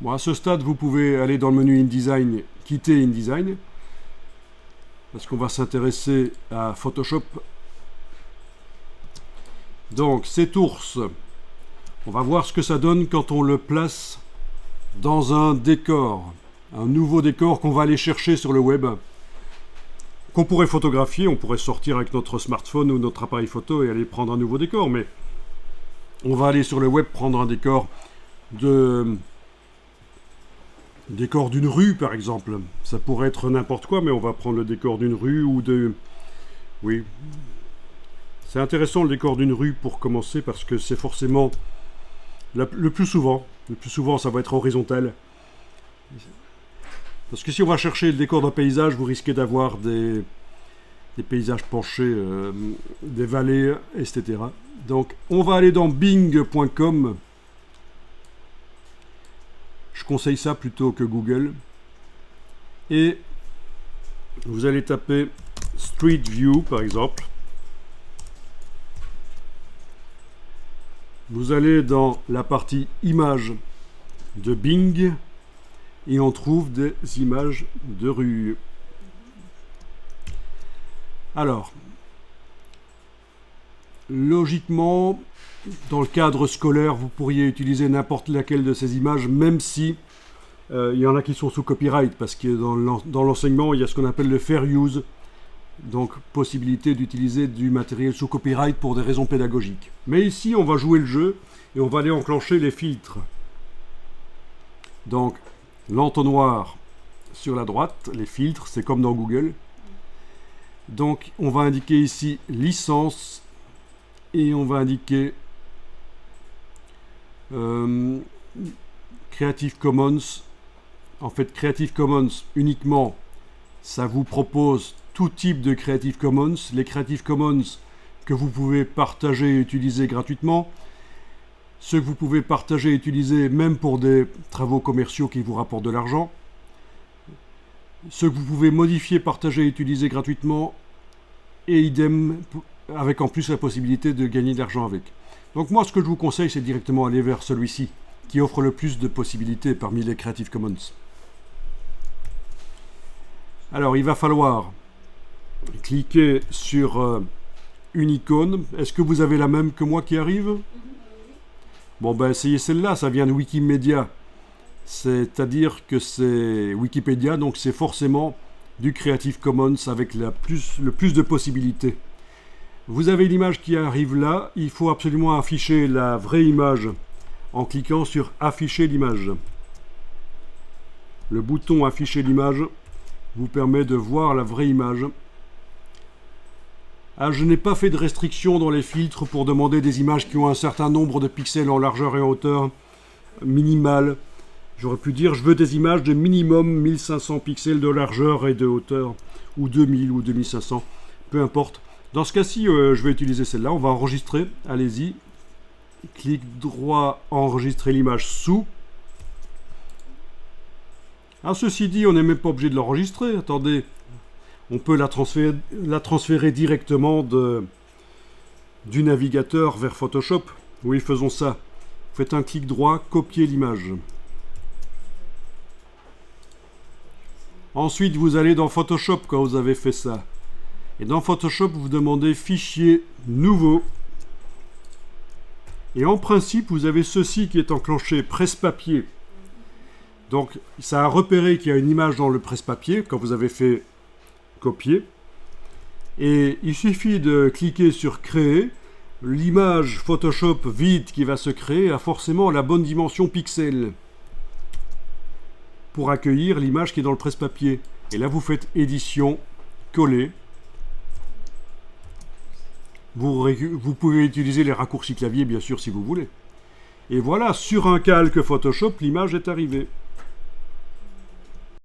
Bon, à ce stade, vous pouvez aller dans le menu InDesign, quitter InDesign, parce qu'on va s'intéresser à Photoshop. Donc, cet ours, on va voir ce que ça donne quand on le place dans un décor, un nouveau décor qu'on va aller chercher sur le web, qu'on pourrait photographier. On pourrait sortir avec notre smartphone ou notre appareil photo et aller prendre un nouveau décor, mais on va aller sur le web prendre un décor d'une rue, par exemple. Ça pourrait être n'importe quoi, mais on va prendre le décor d'une rue ou de... Oui. C'est intéressant le décor d'une rue pour commencer, parce que c'est forcément le plus souvent, ça va être horizontal. Parce que si on va chercher le décor d'un paysage, vous risquez d'avoir des paysages penchés, des vallées, etc. Donc, on va aller dans bing.com. Je conseille ça plutôt que Google. Et vous allez taper Street View, par exemple. Vous allez dans la partie images de Bing et on trouve des images de rue. Alors, logiquement, dans le cadre scolaire, vous pourriez utiliser n'importe laquelle de ces images, même si il y en a qui sont sous copyright, parce que dans l'enseignement, il y a ce qu'on appelle le fair use, donc possibilité d'utiliser du matériel sous copyright pour des raisons pédagogiques. Mais ici, on va jouer le jeu et on va aller enclencher les filtres. Donc, l'entonnoir sur la droite, les filtres, c'est comme dans Google. Donc, on va indiquer ici licence et on va indiquer Creative Commons. En fait, Creative Commons uniquement, ça vous propose tout type de Creative Commons. Les Creative Commons que vous pouvez partager et utiliser gratuitement, ceux que vous pouvez partager et utiliser même pour des travaux commerciaux qui vous rapportent de l'argent, ceux que vous pouvez modifier, partager et utiliser gratuitement, et idem, avec en plus la possibilité de gagner de l'argent avec. Donc moi, ce que je vous conseille, c'est directement aller vers celui-ci, qui offre le plus de possibilités parmi les Creative Commons. Alors, il va falloir cliquer sur une icône. Est-ce que vous avez la même que moi qui arrive? Bon, ben essayez celle-là, ça vient de Wikimedia. C'est-à-dire que c'est Wikipédia, donc c'est forcément du Creative Commons avec le plus de possibilités. Vous avez l'image qui arrive là, il faut absolument afficher la vraie image en cliquant sur Afficher l'image. Le bouton Afficher l'image vous permet de voir la vraie image. Ah, je n'ai pas fait de restriction dans les filtres pour demander des images qui ont un certain nombre de pixels en largeur et en hauteur minimal. J'aurais pu dire je veux des images de minimum 1500 pixels de largeur et de hauteur, ou 2000 ou 2500, peu importe. Dans ce cas-ci, je vais utiliser celle-là. On va enregistrer. Allez-y. Clic droit, enregistrer l'image sous. Ah, ceci dit, on n'est même pas obligé de l'enregistrer. Attendez. On peut la transférer directement du navigateur vers Photoshop. Oui, faisons ça. Faites un clic droit, copier l'image. Ensuite, vous allez dans Photoshop quand vous avez fait ça. Et dans Photoshop, vous demandez Fichier nouveau. Et en principe, vous avez ceci qui est enclenché, presse-papier. Donc, ça a repéré qu'il y a une image dans le presse-papier quand vous avez fait copier. Et il suffit de cliquer sur Créer. L'image Photoshop vide qui va se créer a forcément la bonne dimension pixel pour accueillir l'image qui est dans le presse-papier. Et là, vous faites Édition, Coller. Vous pouvez utiliser les raccourcis clavier, bien sûr, si vous voulez. Et voilà, sur un calque Photoshop, l'image est arrivée.